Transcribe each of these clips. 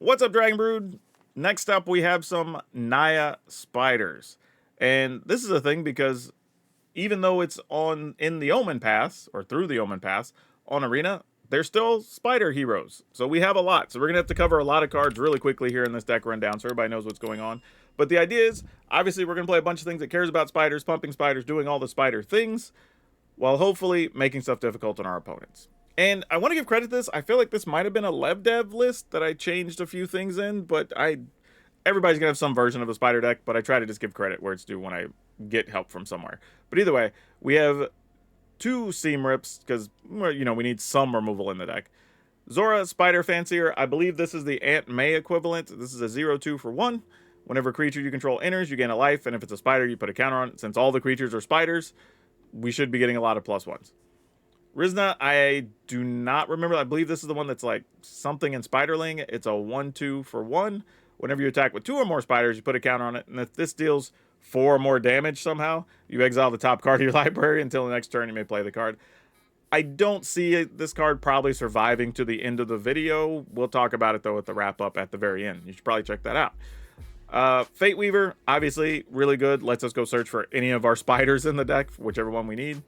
What's up, Dragon Brood? Next up, we have some Naya Spiders. And this is a thing because even though it's in the Omenpaths, or through the Omenpaths, on Arena, they're still spider heroes. So we have a lot. So we're going to have to cover a lot of cards really quickly here in this deck rundown so everybody knows what's going on. But the idea is, obviously, we're going to play a bunch of things that cares about spiders, pumping spiders, doing all the spider things, while hopefully making stuff difficult on our opponents. And I want to give credit to this. I feel like this might have been a Lev Dev list that I changed a few things in, but everybody's going to have some version of a spider deck, but I try to just give credit where it's due when I get help from somewhere. But either way, we have two Seam Rips, because, you know, we need some removal in the deck. Zora Spider Fancier, I believe this is the Aunt May equivalent. This is a 0/2 for 1. Whenever a creature you control enters, you gain a life, and if it's a spider, you put a counter on it. Since all the creatures are spiders, we should be getting a lot of +1s. Rizna, I do not remember. I believe this is the one that's like something in Spiderling. It's a 1/2 for 1. Whenever you attack with 2 or more spiders, you put a counter on it. And if this deals 4 or more damage somehow, you exile the top card of your library until the next turn you may play the card. I don't see this card probably surviving to the end of the video. We'll talk about it, though, at the wrap-up at the very end. You should probably check that out. Fate Weaver, obviously, really good. Lets us go search for any of our spiders in the deck, whichever one we need.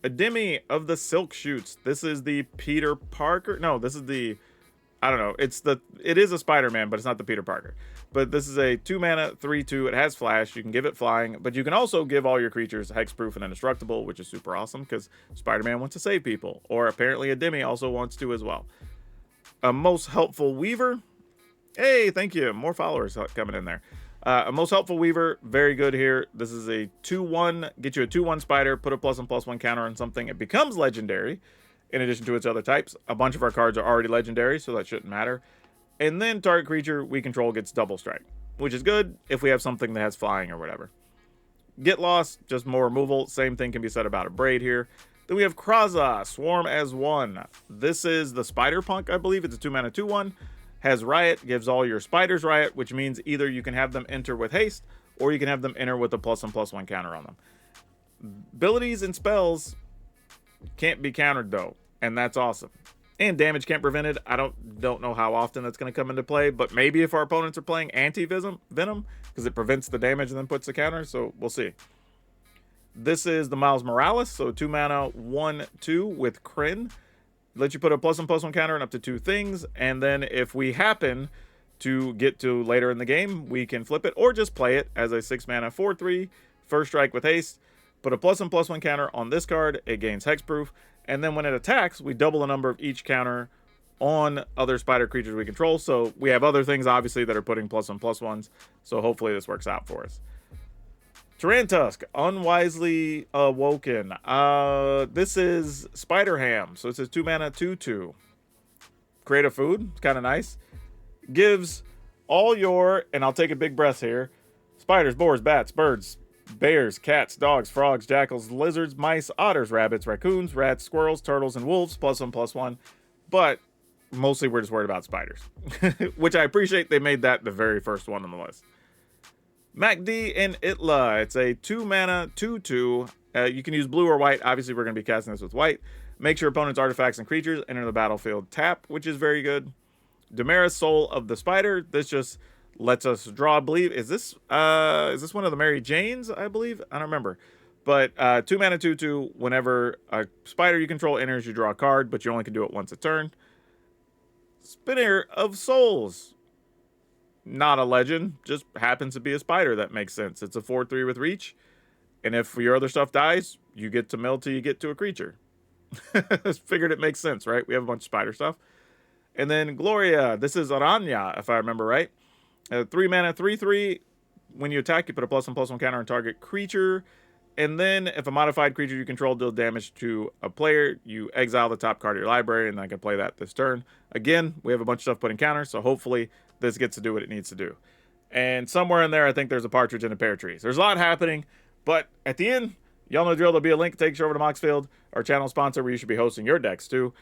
A Demi of the Silk Shoots. This is the Peter Parker. No, this is the... I don't know. It is a Spider-Man, but it's not the Peter Parker. But this is a 2-mana, 3/2. It has Flash. You can give it flying, but you can also give all your creatures hexproof and indestructible, which is super awesome because Spider-Man wants to save people. Or apparently a Demi also wants to as well. A Most Helpful Weaver. Hey, thank you. More followers coming in there. A Most Helpful Weaver, very good here. This is a 2/1, get you a 2/1 spider, put a +1/+1 counter on something. It becomes legendary in addition to its other types. A bunch of our cards are already legendary, so that shouldn't matter. And then target creature we control gets double strike, which is good if we have something that has flying or whatever. Get Lost, just more removal. Same thing can be said about a Braid here. Then we have Kraza, Swarm as 1. This is the Spider Punk, I believe. It's a 2-mana 2/1. Has Riot, gives all your spiders Riot, which means either you can have them enter with haste, or you can have them enter with a +1/+1 counter on them. Abilities and spells can't be countered, though, and that's awesome. And damage can't prevent it. I don't know how often that's going to come into play, but maybe if our opponents are playing anti-venom, because it prevents the damage and then puts the counter, so we'll see. This is the Miles Morales, so 2-mana 1/2 with Kryn. Let you put a +1/+1 counter on up to 2 things, and then if we happen to get to later in the game, we can flip it or just play it as a 6-mana 4/3 first strike with haste. Put a +1/+1 counter on this card. It gains hexproof, and then when it attacks, we double the number of each counter on other spider creatures we control. So we have other things obviously that are putting +1/+1s. So hopefully this works out for us. Tarantusk, Unwisely Awoken. This is Spider Ham. So it says 2-mana 2/2. Create food. It's kind of nice. Gives all your, and I'll take a big breath here, spiders, boars, bats, birds, bears, cats, dogs, frogs, jackals, lizards, mice, otters, rabbits, raccoons, rats, squirrels, turtles, and wolves, +1/+1. But mostly we're just worried about spiders, which I appreciate they made that the very first one on the list. MacD and Itla. It's a 2-mana 2/2. You can use blue or white. Obviously, we're going to be casting this with white. Makes your opponent's artifacts and creatures enter the battlefield tap, which is very good. Demara's Soul of the Spider. This just lets us draw, I believe. Is this one of the Mary Janes, I believe? I don't remember. But 2-mana 2/2. Whenever a spider you control enters, you draw a card, but you only can do it once a turn. Spinner of Souls. Not a legend, just happens to be a spider. That makes sense. It's a 4/3 with reach, and if your other stuff dies, you get to mill till you get to a creature. Figured it makes sense, right? We have a bunch of spider stuff. And then Gloria, this is Aranya, if I remember right. 3-mana 3/3. When you attack, you put a +1/+1 counter on target creature, and then if a modified creature you control deals damage to a player, you exile the top card of your library, and I can play that this turn. Again, we have a bunch of stuff putting counters, so hopefully this gets to do what it needs to do. And somewhere in there, I think there's a partridge in a pear tree. There's a lot happening, but at the end, y'all know the drill. There'll be a link that takes you over to Moxfield, our channel sponsor, where you should be hosting your decks too.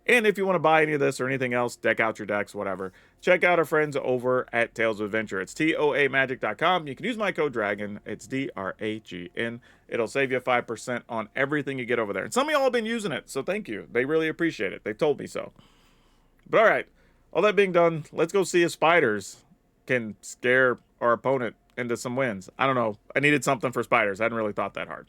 And if you want to buy any of this or anything else, deck out your decks, whatever, check out our friends over at Tales of Adventure. It's TOAMagic.com. You can use my code DRAGON. It's DRAGN. It'll save you 5% on everything you get over there. And some of y'all have been using it, so thank you. They really appreciate it. They told me so. But all right, All that being done, let's go see if spiders can scare our opponent into some wins. I don't know. I needed something for spiders. I hadn't really thought that hard.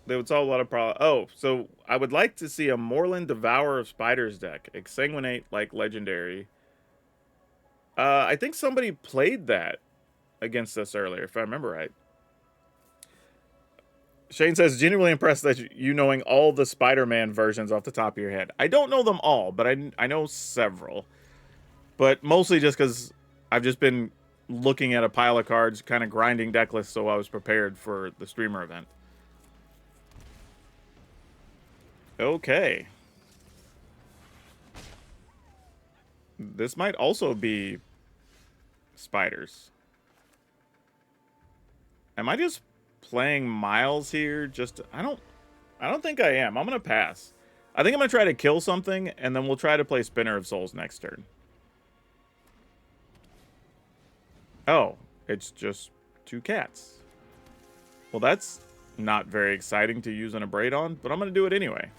They would solve a lot of problems. Oh, so I would like to see a Moreland Devourer of Spiders deck. Exsanguinate like legendary. I think somebody played that against us earlier, if I remember right. Shane says, genuinely impressed that you knowing all the Spider-Man versions off the top of your head. I don't know them all, but I know several. But mostly just because I've just been looking at a pile of cards, kind of grinding deck lists, so I was prepared for the streamer event. Okay. This might also be spiders. Am I just playing Miles here? I don't think I am. I'm gonna pass. I think I'm gonna try to kill something, and then we'll try to play Spinner of Souls next turn. Oh, it's just 2 cats. Well, that's not very exciting to use an Abrade on, but I'm gonna do it anyway.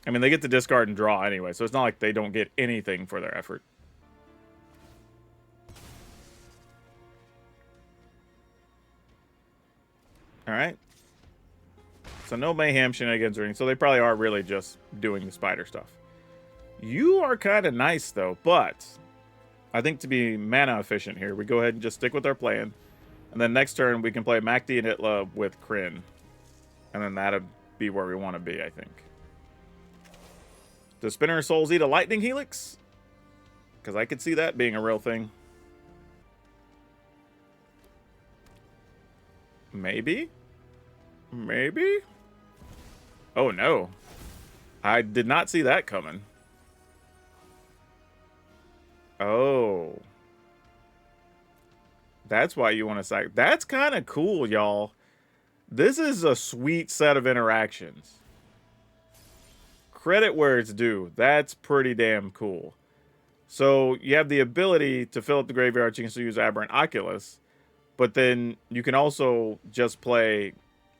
I mean, they get to discard and draw anyway, so it's not like they don't get anything for their effort. Alright. So no Mayhem, Shenanigans, or anything, so they probably are really just doing the spider stuff. You are kind of nice, though, but I think to be mana efficient here, we go ahead and just stick with our plan. And then next turn, we can play Macdi and Itla with Kryn. And then that'll be where we want to be, I think. Does Spinner of Souls eat a Lightning Helix? Because I could see that being a real thing. Maybe? Maybe? Oh, no. I did not see that coming. Oh. That's why you want to sack. That's kind of cool, y'all. This is a sweet set of interactions. Credit where it's due. That's pretty damn cool. So you have the ability to fill up the graveyard. You can still use Aberrant Oculus. But then you can also just play...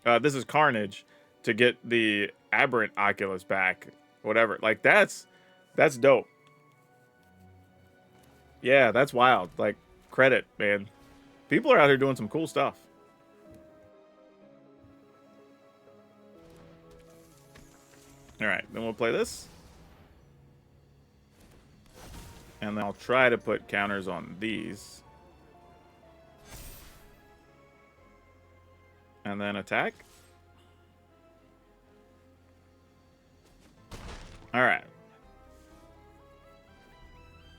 this is Carnage to get the Aberrant Oculus back. Whatever. Like, that's dope. Yeah, that's wild. Like, credit, man. People are out here doing some cool stuff. Alright, then we'll play this. And then I'll try to put counters on these. And then attack. Alright.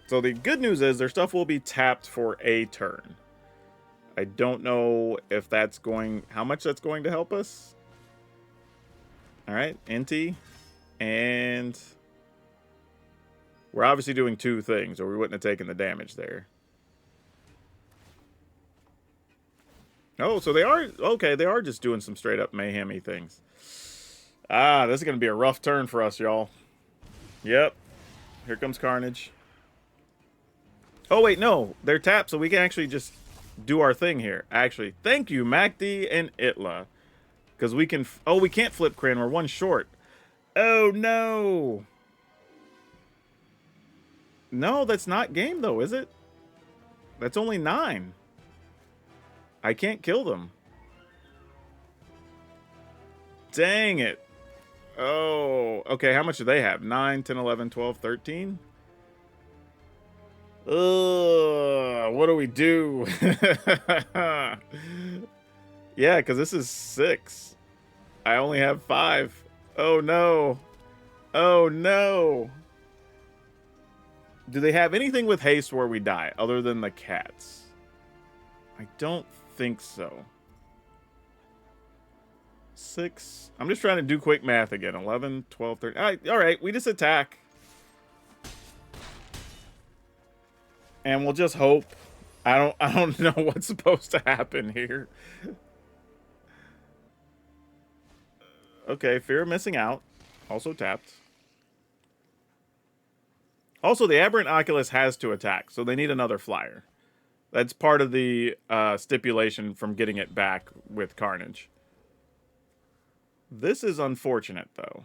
So the good news is their stuff will be tapped for a turn. I don't know if that's going... how much that's going to help us. Alright, Inti. And... we're obviously doing 2 things, or we wouldn't have taken the damage there. Oh, so they are... okay, they are just doing some straight-up mayhem-y things. Ah, this is going to be a rough turn for us, y'all. Yep. Here comes Carnage. Oh, wait, no. They're tapped, so we can actually just do our thing here. Actually, thank you, Macdi and Itla. Because we can... oh, we can't flip Kryn. We're 1 short. Oh, no. No, that's not game, though, is it? That's only 9. I can't kill them. Dang it. Oh, okay, how much do they have? 9, 10, 11, 12, 13? Ugh, what do we do? Yeah, because this is 6. I only have 5. Oh, no. Oh, no. Do they have anything with haste where we die, other than the cats? I don't think so. 6. I'm just trying to do quick math again. 11, 12, 13. All right, we just attack. And we'll just hope. I don't know what's supposed to happen here. Okay, Fear of Missing Out. Also tapped. Also, the Aberrant Oculus has to attack, so they need another flyer. That's part of the stipulation from getting it back with Carnage. This is unfortunate, though.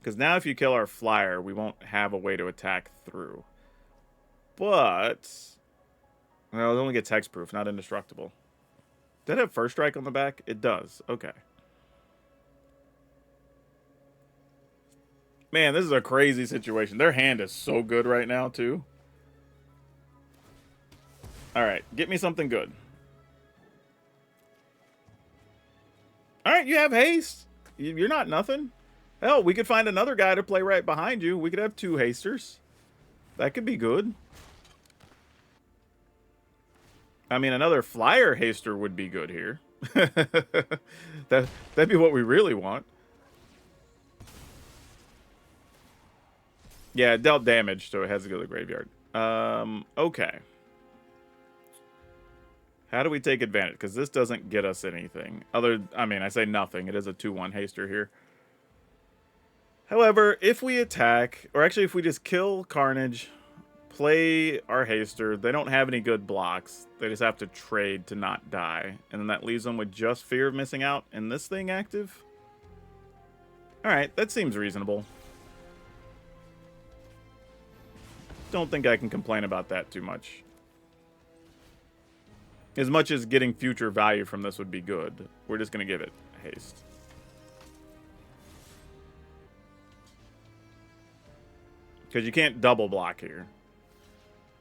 Because now if you kill our flyer, we won't have a way to attack through. But... well, it only gets hexproof, not indestructible. Did it have first strike on the back? It does. Okay. Man, this is a crazy situation. Their hand is so good right now, too. Alright, get me something good. Alright, you have haste. You're not nothing. Hell, we could find another guy to play right behind you. We could have 2 hasters. That could be good. I mean, another flyer haster would be good here. That'd be what we really want. Yeah, it dealt damage, so it has to go to the graveyard. Okay. How do we take advantage? Because this doesn't get us anything. I mean, I say nothing. It is a 2-1 haster here. However, if we attack, or actually if we just kill Carnage, play our haster, they don't have any good blocks. They just have to trade to not die. And then that leaves them with just fear of missing out and this thing active. Alright, that seems reasonable. Don't think I can complain about that too much. As much as getting future value from this would be good, we're just going to give it haste. Because you can't double block here.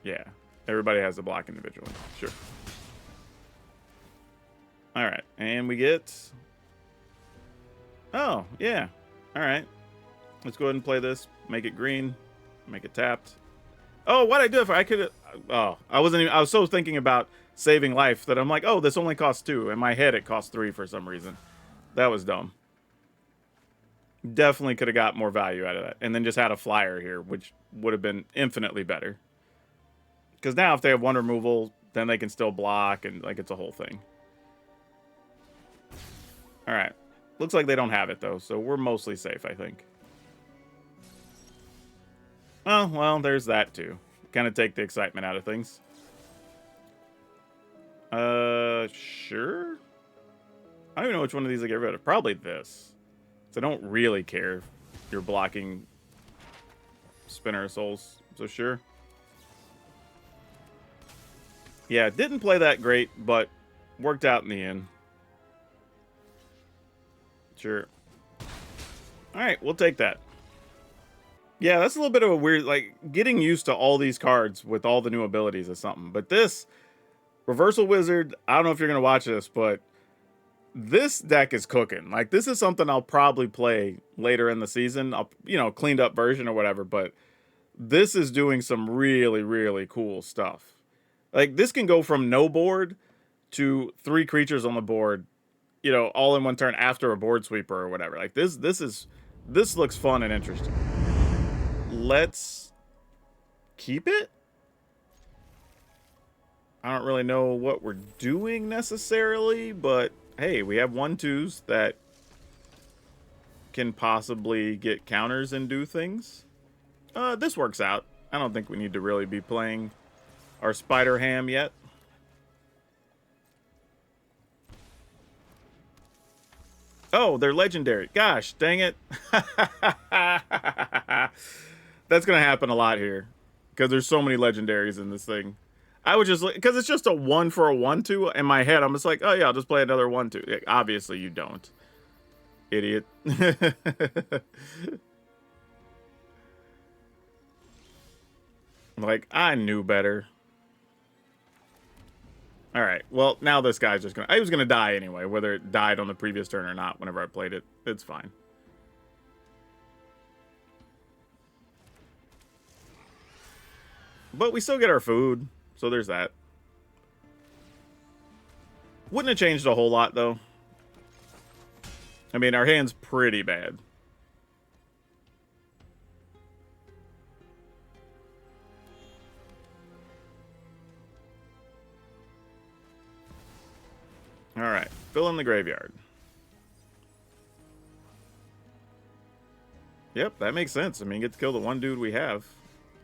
Yeah, everybody has to block individually. Sure. Alright, and we get... oh, yeah. Alright. Let's go ahead and play this. Make it green. Make it tapped. Oh, what'd I do if I could... oh, I was so thinking about saving life that I'm like, oh, this only costs 2. In my head, it costs 3 for some reason. That was dumb. Definitely could have got more value out of that. And then just had a flyer here, which would have been infinitely better. Because now if they have 1 removal, then they can still block, and like it's a whole thing. Alright. Looks like they don't have it, though, so we're mostly safe, I think. Oh, well, there's that, too. Kind of take the excitement out of things. Sure? I don't even know which one of these I get rid of. Probably this. So I don't really care if you're blocking Spinner of Souls. So sure. Yeah, didn't play that great, but worked out in the end. Sure. Alright, we'll take that. Yeah, that's a little bit of a weird, like, getting used to all these cards with all the new abilities is something. But this, Reversal Wizard, I don't know if you're going to watch this, but this deck is cooking. Like, this is something I'll probably play later in the season. Cleaned up version or whatever, but this is doing some really, really cool stuff. Like, this can go from no board to 3 creatures on the board, all in one turn after a board sweeper or whatever. Like, this looks fun and interesting. Let's keep it. I don't really know what we're doing necessarily, but hey, we have 1/2s that can possibly get counters and do things. This works out. I don't think we need to really be playing our Spider Ham yet. Oh, they're legendary. Gosh, dang it. That's going to happen a lot here. Because there's so many legendaries in this thing. I would just... because it's just a 1 for a 1/2. In my head, I'm just like, oh yeah, I'll just play another 1/2. Yeah, obviously, you don't. Idiot. Like, I knew better. Alright, well, now this guy's just gonna... he was gonna die anyway, whether it died on the previous turn or not, whenever I played it. It's fine. But we still get our food, so there's that. Wouldn't have changed a whole lot, though. I mean, our hand's pretty bad. Alright, fill in the graveyard. Yep, that makes sense. I mean, get to kill the 1 dude we have.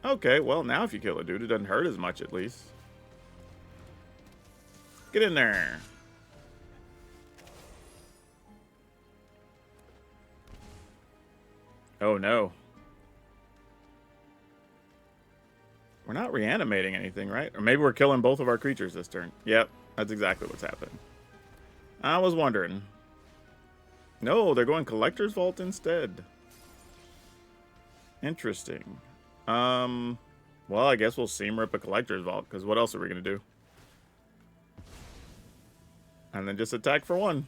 Okay, well, now if you kill a dude, it doesn't hurt as much, at least. Get in there. Oh, no. We're not reanimating anything, right? Or maybe we're killing both of our creatures this turn. Yep, that's exactly what's happening. I was wondering. No, they're going Collector's Vault instead. Interesting. Well, I guess we'll Seam Rip a Collector's Vault, because what else are we going to do? And then just attack for one.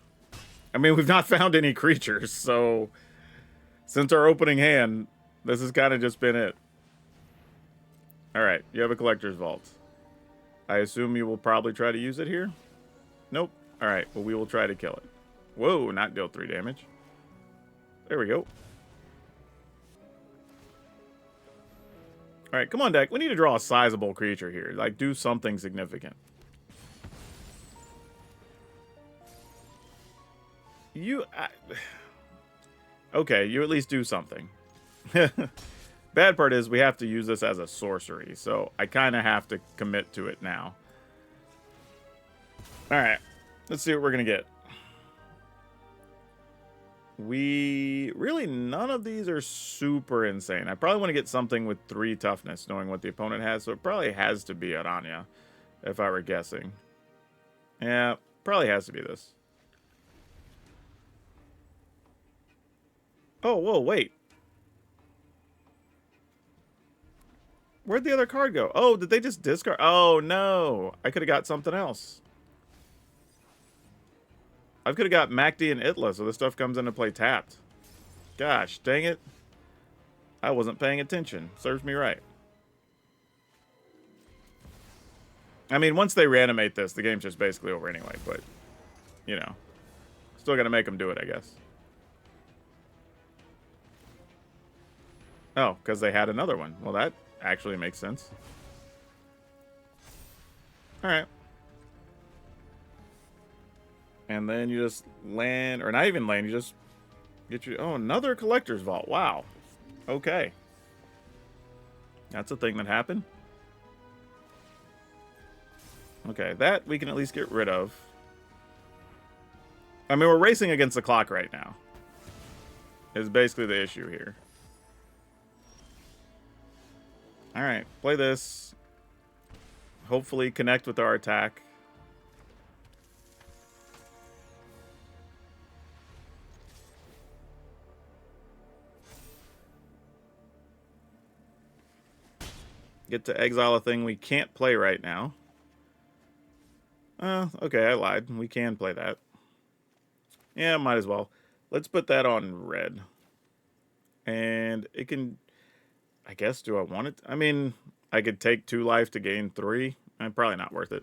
I mean, we've not found any creatures, so since our opening hand, this has kind of just been it. Alright, you have a Collector's Vault. I assume you will probably try to use it here? Nope. Alright, well, we will try to kill it. Whoa, not deal 3 damage. There we go. Alright, come on, deck. We need to draw a sizable creature here. Like, do something significant. Okay, you at least do something. Bad part is we have to use this as a sorcery, so I kind of have to commit to it now. Alright, let's see what we're going to get. Really, none of these are super insane. I probably want to get something with 3 toughness, knowing what the opponent has, so it probably has to be Aranya, if I were guessing. Yeah, probably has to be this. Oh, whoa, wait. Where'd the other card go? Oh, did they just discard? Oh, no. I could have got something else. I could have got Macdi and Itla, so this stuff comes into play tapped. Gosh, dang it. I wasn't paying attention. Serves me right. I mean, once they reanimate this, the game's just basically over anyway, but, you know. Still gotta make them do it, I guess. Oh, because they had another one. Well, that actually makes sense. Alright. And then you just land, or not even land, you just get your... Oh, another Collector's Vault. Wow. Okay. That's a thing that happened. Okay, that we can at least get rid of. I mean, we're racing against the clock right now. Is basically the issue here. Alright, play this. Hopefully connect with our attack. Get to exile a thing we can't play right now. Okay, I lied. We can play that. Yeah, might as well. Let's put that on red. And it can... I guess, do I want it? I mean, I could take 2 life to gain 3. Probably not worth it.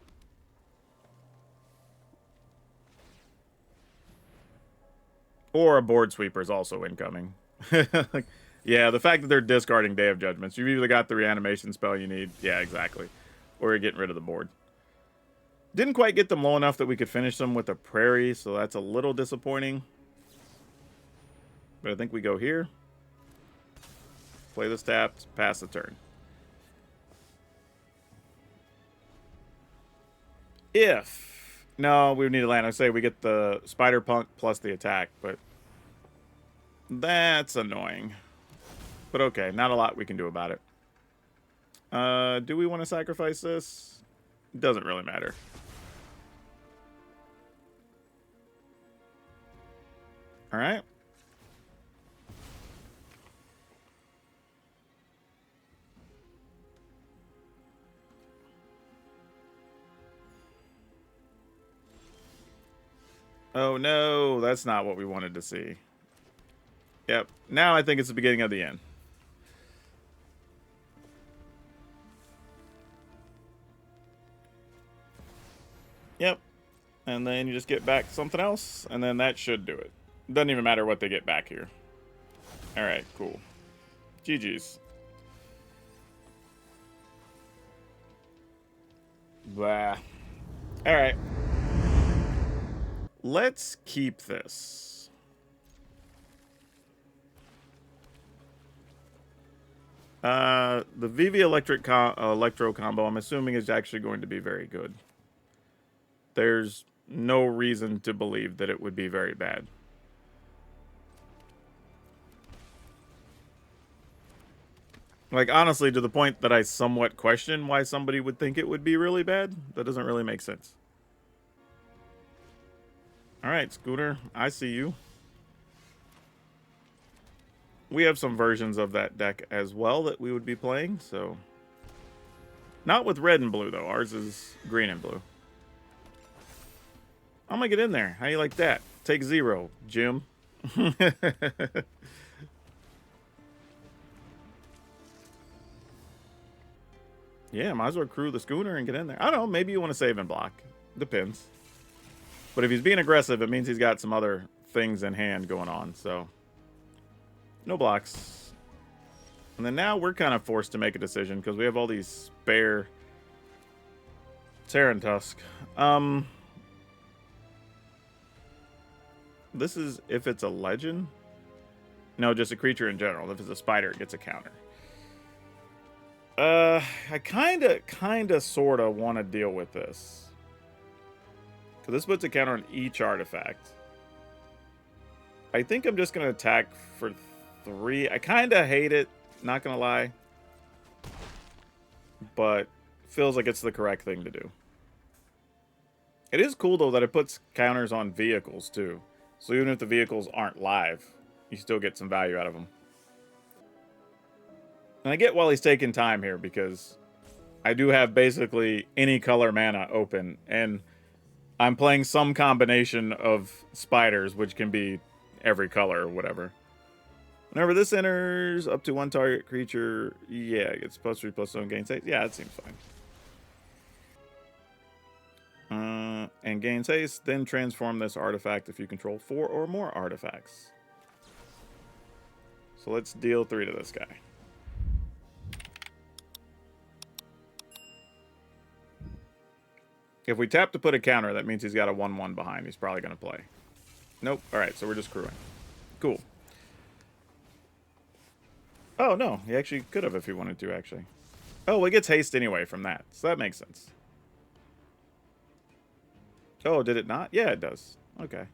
Or a board sweeper is also incoming. Yeah, the fact that they're discarding Day of Judgments. You've either got the reanimation spell you need. Yeah, exactly. Or you're getting rid of the board. Didn't quite get them low enough that we could finish them with a Prairie, so that's a little disappointing. But I think we go here. Play this tapped, pass the turn. If... No, we need to land. I say we get the Spider Punk plus the attack, but... That's annoying. But okay, not a lot we can do about it. Do we want to sacrifice this? Doesn't really matter. Alright. Oh no, that's not what we wanted to see. Yep, now I think it's the beginning of the end. Yep. And then you just get back something else, and then that should do it. Doesn't even matter what they get back here. Alright, cool. GG's. Blah. Alright. Let's keep this. The Vivi Electro combo, I'm assuming, is actually going to be very good. There's no reason to believe that it would be very bad. Like, honestly, to the point that I somewhat question why somebody would think it would be really bad. That doesn't really make sense. Alright, Scooter, I see you. We have some versions of that deck as well that we would be playing, so... Not with red and blue, though. Ours is green and blue. I'm gonna get in there. How you like that? Take 0, Jim. Yeah, might as well crew the schooner and get in there. I don't know, maybe you want to save and block. Depends. But if he's being aggressive, it means he's got some other things in hand going on, so... No blocks. And then now we're kind of forced to make a decision because we have all these spare Terran Tusk. This is if it's a legend? No, just a creature in general. If it's a spider, it gets a counter. I kinda, sorta want to deal with this. Because this puts a counter on each artifact. I think I'm just going to attack for 3. I kinda hate it, not gonna lie. But feels like it's the correct thing to do. It is cool, though, that it puts counters on vehicles, too. So even if the vehicles aren't live, you still get some value out of them. And I get while he's taking time here, because I do have basically any color mana open, and I'm playing some combination of spiders, which can be every color or whatever. Whenever this enters, up to 1 target creature, yeah, it gets +3/+1 gains 8. Yeah, that seems fine. And gains haste, then transform this artifact if you control 4 or more artifacts. So let's deal 3 to this guy. If we tap to put a counter, that means he's got a 1/1 behind. He's probably going to play. Nope. Alright, so we're just crewing. Cool. Oh, no. He actually could have if he wanted to, actually. Oh, well, he gets haste anyway from that. So that makes sense. Oh, did it not? Yeah, it does. Okay.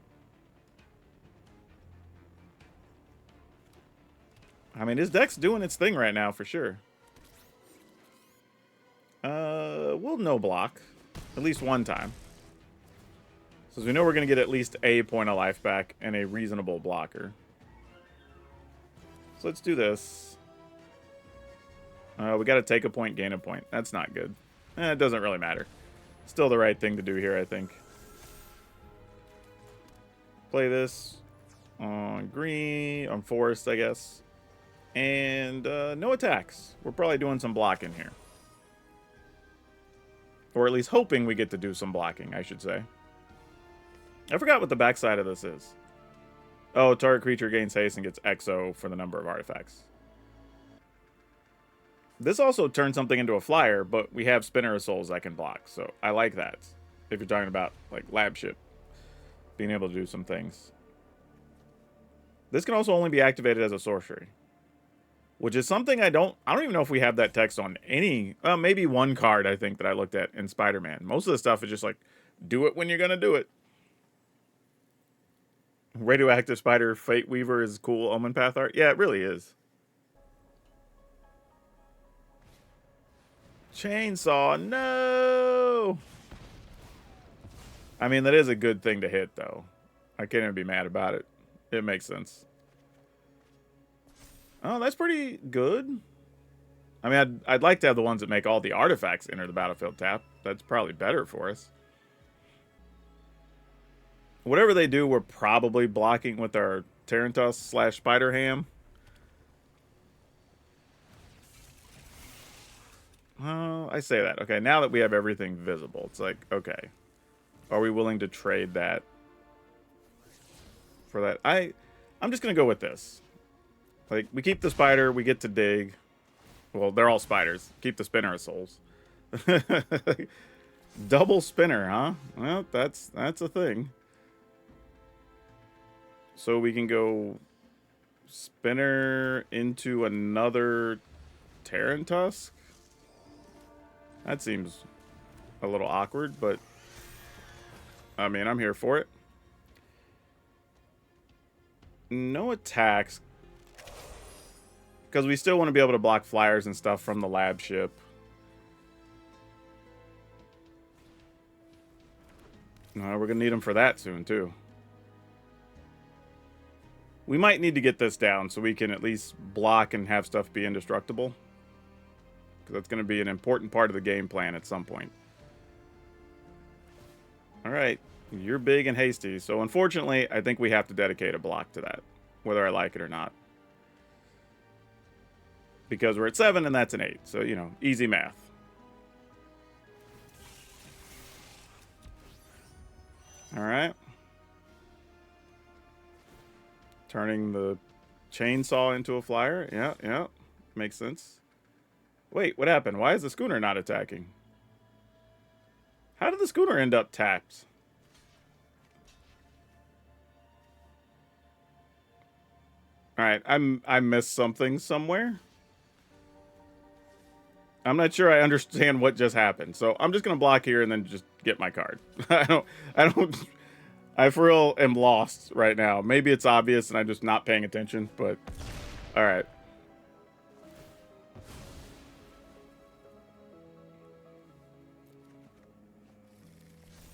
I mean, his deck's doing its thing right now, for sure. We'll no block. At least one time. So we know we're going to get at least a point of life back and a reasonable blocker. So let's do this. We got to take a point, gain a point. That's not good. It doesn't really matter. Still the right thing to do here, I think. Play this on green, on forest, I guess. And no attacks. We're probably doing some blocking here. Or at least hoping we get to do some blocking, I should say. I forgot what the backside of this is. Oh, target creature gains haste and gets XO for the number of artifacts. This also turns something into a flyer, but we have Spinner of Souls that can block, so I like that. If you're talking about, like, lab ship. Being able to do some things. This can also only be activated as a sorcery. Which is something I don't even know if we have that text on any, maybe one card I think that I looked at in Spider-Man. Most of the stuff is just like, do it when you're going to do it. Radioactive Spider Fate Weaver is cool Omenpath art. Yeah, it really is. Chainsaw, no! I mean, that is a good thing to hit, though. I can't even be mad about it. It makes sense. Oh, that's pretty good. I mean, I'd like to have the ones that make all the artifacts enter the battlefield tap. That's probably better for us. Whatever they do, we're probably blocking with our Tarantus / Spider Ham. Oh, I say that. Okay, now that we have everything visible, it's like, okay. Are we willing to trade that for that? I'm just going to go with this. Like, we keep the spider, we get to dig. Well, they're all spiders. Keep the Spinner of Souls. Double spinner, huh? Well, that's a thing. So we can go spinner into another Terran Tusk? That seems a little awkward, but I mean, I'm here for it. No attacks. Because we still want to be able to block flyers and stuff from the lab ship. We're going to need them for that soon, too. We might need to get this down so we can at least block and have stuff be indestructible. Because that's going to be an important part of the game plan at some point. Alright, you're big and hasty. So unfortunately, I think we have to dedicate a block to that. Whether I like it or not. Because we're at 7 and that's an 8. So, you know, easy math. Alright. Turning the chainsaw into a flyer. Yeah, yeah. Makes sense. Wait, what happened? Why is the schooner not attacking? How did the schooner end up tapped? Alright, I missed something somewhere. I'm not sure I understand what just happened. So I'm just going to block here and then just get my card. I for real am lost right now. Maybe it's obvious and I'm just not paying attention, but all right.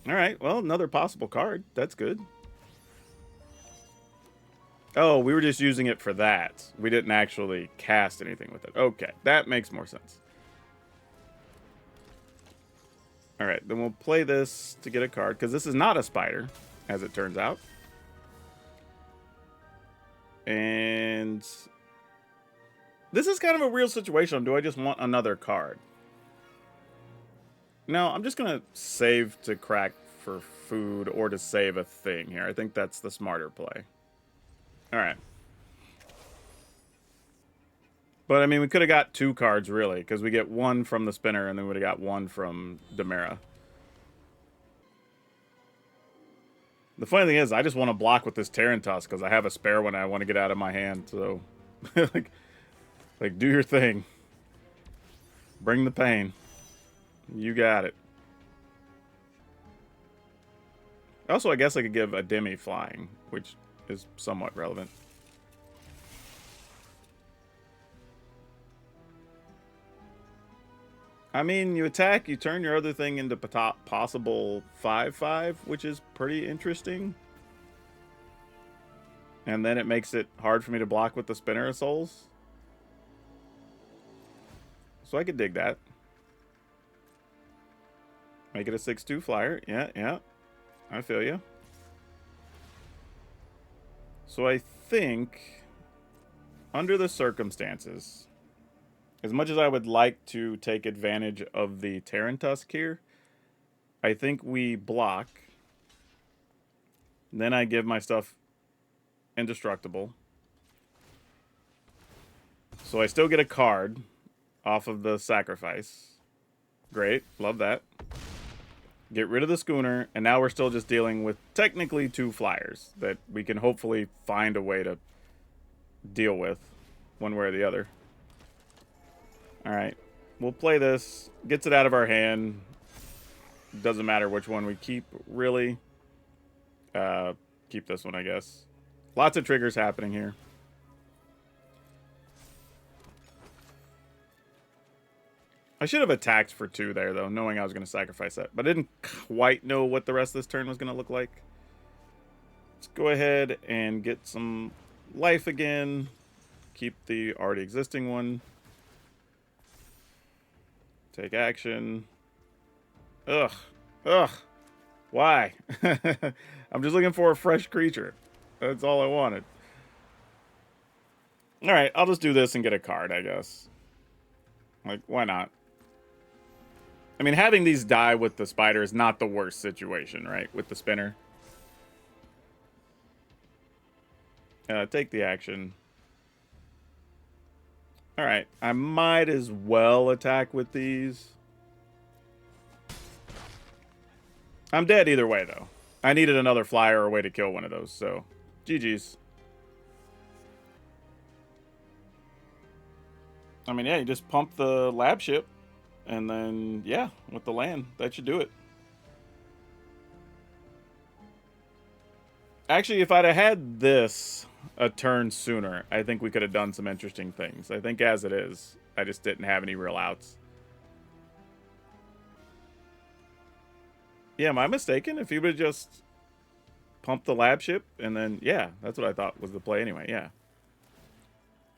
All right, well, another possible card. That's good. Oh, we were just using it for that. We didn't actually cast anything with it. Okay, that makes more sense. All right, then we'll play this to get a card, because this is not a spider, as it turns out. And this is kind of a real situation. Do I just want another card? No, I'm just going to save to crack for food or to save a thing here. I think that's the smarter play. All right. But, I mean, we could have got 2 cards, really, because we get 1 from the spinner, and then we would have got 1 from Demera. The funny thing is, I just want to block with this Terran Tusk, because I have a spare one I want to get out of my hand, so... like, do your thing. Bring the pain. You got it. Also, I guess I could give a Demi flying, which is somewhat relevant. I mean, you attack, you turn your other thing into possible 5/5, which is pretty interesting. And then it makes it hard for me to block with the Spinner of Souls. So I could dig that. Make it a 6/2 flyer. Yeah, yeah. I feel you. So I think, under the circumstances... As much as I would like to take advantage of the Terran Tusk here, I think we block. Then I give my stuff indestructible. So I still get a card off of the sacrifice. Great, love that. Get rid of the schooner, and now we're still just dealing with technically 2 flyers that we can hopefully find a way to deal with one way or the other. Alright, we'll play this. Gets it out of our hand. Doesn't matter which one we keep, really. Keep this one, I guess. Lots of triggers happening here. I should have attacked for 2 there, though, knowing I was going to sacrifice that. But I didn't quite know what the rest of this turn was going to look like. Let's go ahead and get some life again. Keep the already existing one. Take action. Ugh. Ugh. Why? I'm just looking for a fresh creature. That's all I wanted. Alright, I'll just do this and get a card, I guess. Like, why not? I mean, having these die with the spider is not the worst situation, right? With the spinner. Take the action. Alright, I might as well attack with these. I'm dead either way, though. I needed another flyer or a way to kill one of those, so GG's. I mean, yeah, you just pump the lab ship, and then, yeah, with the land, that should do it. Actually, if I'd have had this a turn sooner, I think we could have done some interesting things. I think as it is, I just didn't have any real outs. Yeah, am I mistaken? If he would have just pumped the lab ship and then, yeah, that's what I thought was the play anyway, yeah.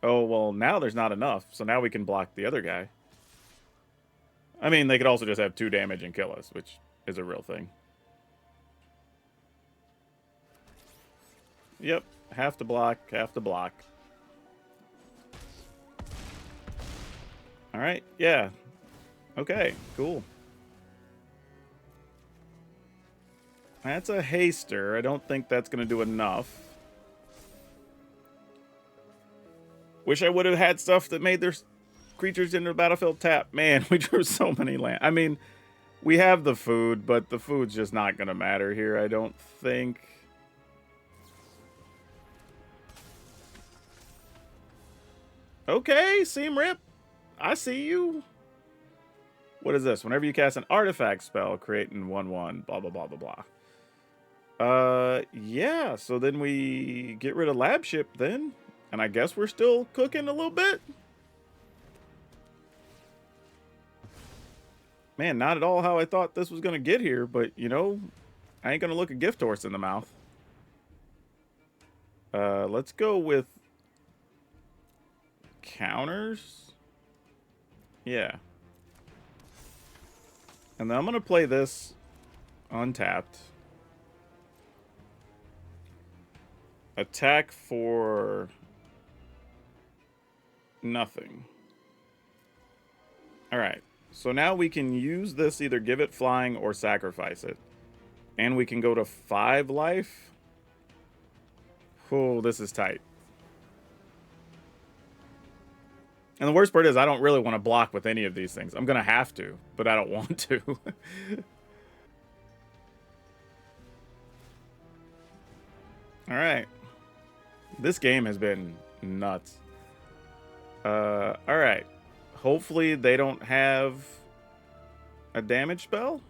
Oh, well, now there's not enough, so now we can block the other guy. I mean, they could also just have 2 damage and kill us, which is a real thing. Yep, have to block, have to block. Alright, yeah. Okay, cool. That's a haster. I don't think that's going to do enough. Wish I would have had stuff that made their creatures into the battlefield tap. Man, we drew so many land. I mean, we have the food, but the food's just not going to matter here, I don't think. Okay, Seam Rip. I see you. What is this? Whenever you cast an artifact spell, creating 1/1, blah, blah, blah, blah, blah. Yeah, so then we get rid of lab ship then. And I guess we're still cooking a little bit. Man, not at all how I thought this was going to get here, but, you know, I ain't going to look a gift horse in the mouth. Let's go with counters. Yeah. And then I'm going to play this untapped. Attack for nothing. Alright. So now we can use this, either give it flying or sacrifice it. And we can go to 5 life. Oh, this is tight. And the worst part is I don't really want to block with any of these things. I'm going to have to, but I don't want to. Alright. This game has been nuts. Alright. Hopefully they don't have a damage spell.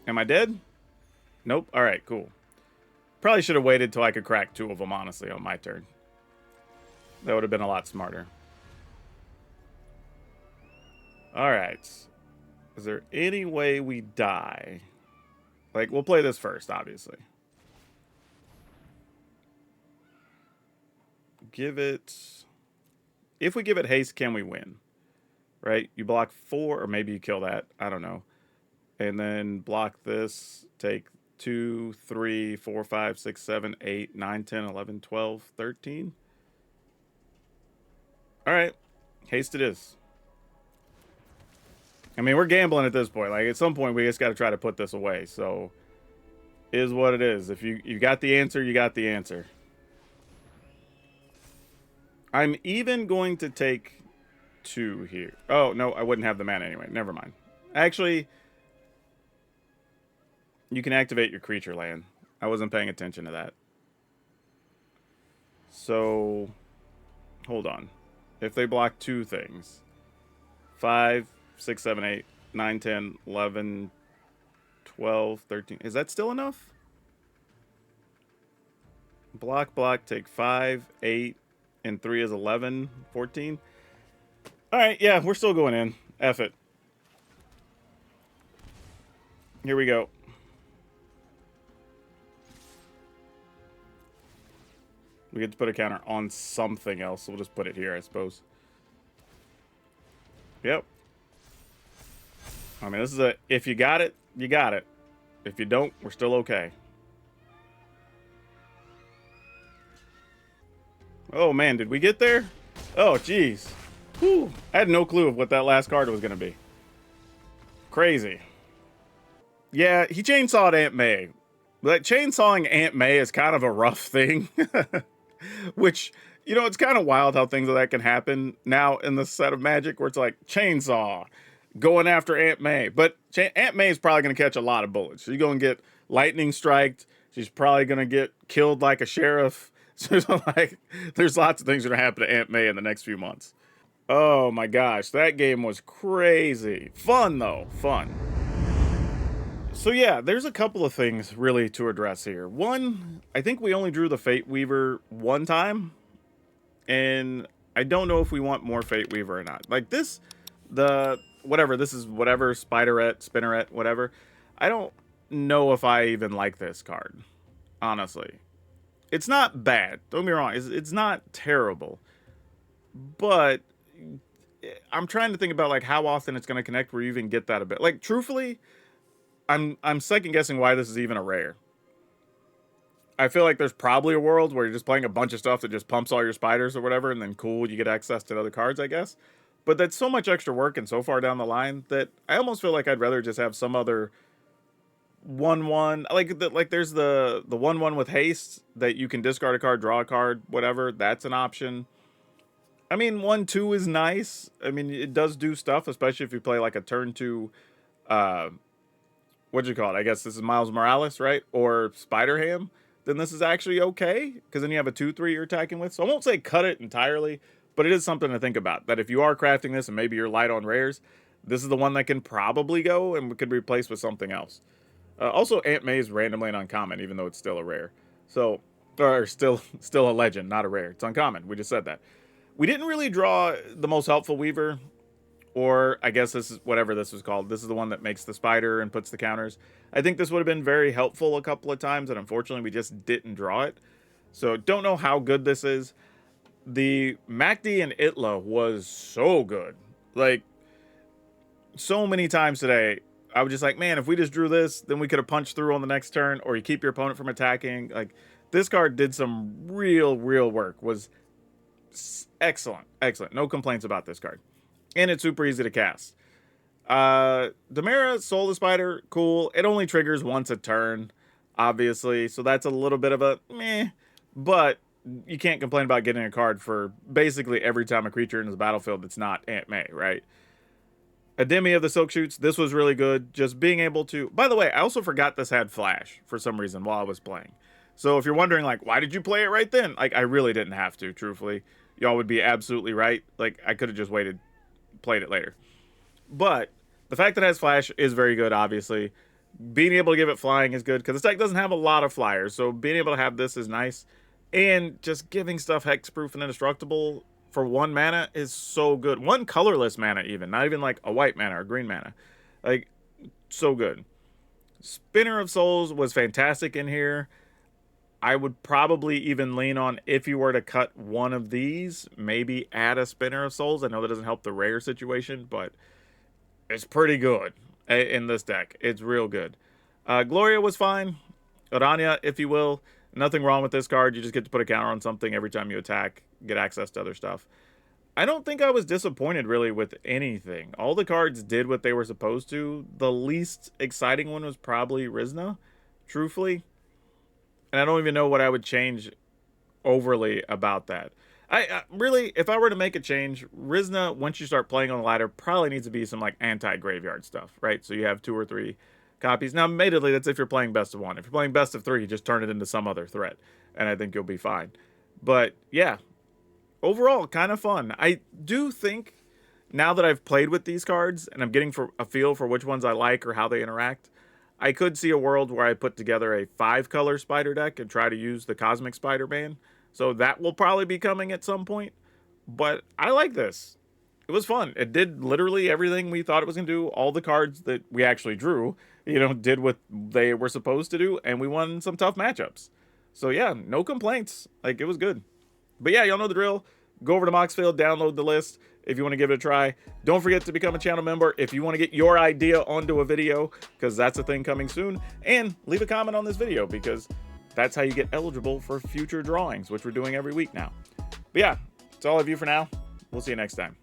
Am I dead? Nope. Alright, cool. Probably should have waited till I could crack 2 of them, honestly, on my turn. That would have been a lot smarter. Alright. Is there any way we die? Like, we'll play this first, obviously. Give it... If we give it haste, can we win? Right? You block 4, or maybe you kill that. I don't know. And then block this. Take 2, 3, 4, 5, 6, 7, 8, 9, 10, 11, 12, 13. Alright. Haste it is. I mean, we're gambling at this point. Like, at some point, we just got to try to put this away. So, is what it is. If you got the answer, you got the answer. I'm even going to take 2 here. Oh, no, I wouldn't have the mana anyway. Never mind. Actually, you can activate your creature land. I wasn't paying attention to that. So, hold on. If they block 2 things. 5, 6, 7, 8, 9, 10, 11, 12, 13. Is that still enough? Block, block, take 5, 8, and 3 is 11, 14. Alright, yeah, we're still going in. F it. Here we go. We get to put a counter on something else, so we'll just put it here, I suppose. Yep. I mean, this is a... If you got it, you got it. If you don't, we're still okay. Oh, man, did we get there? Oh, jeez. Whew. I had no clue of what that last card was going to be. Crazy. Yeah, he chainsawed Aunt May. Like, chainsawing Aunt May is kind of a rough thing. Which, you know, it's kind of wild how things like that can happen now in the set of Magic, where it's like, chainsaw, going after Aunt May. But Aunt May is probably going to catch a lot of bullets. She's going to get lightning striked. She's probably going to get killed like a sheriff. So, like, there's lots of things that are going to happen to Aunt May in the next few months. Oh, my gosh. That game was crazy. Fun, though. Fun. So yeah, there's a couple of things really to address here. One, I think we only drew the Fate Weaver one time, and I don't know if we want more Fate Weaver or not. Like this, the whatever, this is whatever, Spiderette, Spinneret, whatever. I don't know if I even like this card, honestly. It's not bad, don't get me wrong, it's not terrible. But I'm trying to think about like how often it's going to connect where you even get that a bit. Like truthfully, I'm second guessing why this is even a rare. I feel like there's probably a world where you're just playing a bunch of stuff that just pumps all your spiders or whatever, and then cool, you get access to other cards, I guess. But that's so much extra work and so far down the line that I almost feel like I'd rather just have some other 1/1. Like there's the 1/1 with haste that you can discard a card, draw a card, whatever. That's an option. I mean, 1/2 is nice. I mean, it does do stuff, especially if you play like a turn 2 what'd you call it? I guess this is Miles Morales, right? Or Spider Ham. Then this is actually okay, because then you have a 2/3 you're attacking with. So I won't say cut it entirely, but it is something to think about. That if you are crafting this and maybe you're light on rares, this is the one that can probably go and could be replaced with something else. Also, Aunt May is randomly an uncommon, even though it's still a rare. So, or still a legend, not a rare. It's uncommon. We just said that. We didn't really draw the most helpful Weaver. Or I guess this is whatever this was called. This is the one that makes the spider and puts the counters. I think this would have been very helpful a couple of times, and unfortunately we just didn't draw it. So don't know how good this is. The MacD and Itla was so good. Like, so many times today, I was just like, man, if we just drew this, then we could have punched through on the next turn, or you keep your opponent from attacking. Like, this card did some real work. Was excellent. No complaints about this card. And it's super easy to cast. Demera, Soul the Spider, cool. It only triggers once a turn, obviously. So that's a little bit of a meh. But you can't complain about getting a card for basically every time a creature enters the battlefield that's not Aunt May, right? A Demi of the Silk Shoots, this was really good. Just being able to... By the way, I also forgot this had Flash for some reason while I was playing. So if you're wondering, like, why did you play it right then? Like, I really didn't have to, truthfully. Y'all would be absolutely right. Like, I could have just played it later. But the fact that it has Flash is very good, obviously. Being able to give it flying is good, because this deck doesn't have a lot of flyers, so being able to have this is nice. And just giving stuff hexproof and indestructible for 1 mana is so good. 1 colorless mana even, not even like a white mana or green mana. Like, so good. Spinner of Souls was fantastic in here. I would probably even lean on, if you were to cut one of these, maybe add a Spinner of Souls. I know that doesn't help the rare situation, but it's pretty good in this deck. It's real good. Gloria was fine. Orania, if you will. Nothing wrong with this card. You just get to put a counter on something every time you attack, get access to other stuff. I don't think I was disappointed really with anything. All the cards did what they were supposed to. The least exciting one was probably Rizna, truthfully. And I don't even know what I would change overly about that. I really, if I were to make a change, Rizna, once you start playing on the ladder, probably needs to be some like anti-graveyard stuff, right? So you have 2 or 3 copies. Now, admittedly, that's if you're playing best of 1. If you're playing best of 3, just turn it into some other threat, and I think you'll be fine. But yeah, overall, kind of fun. I do think, now that I've played with these cards, and I'm getting a feel for which ones I like or how they interact, I could see a world where I put together a 5-color spider deck and try to use the Cosmic Spider-Man. So that will probably be coming at some point. But I like this. It was fun. It did literally everything we thought it was going to do. All the cards that we actually drew, did what they were supposed to do. And we won some tough matchups. So yeah, no complaints. Like, it was good. But yeah, y'all know the drill. Go over to Moxfield, download the list if you want to give it a try. Don't forget to become a channel member if you want to get your idea onto a video, because that's a thing coming soon. And leave a comment on this video, because that's how you get eligible for future drawings, which we're doing every week now. But yeah, that's all of you for now. We'll see you next time.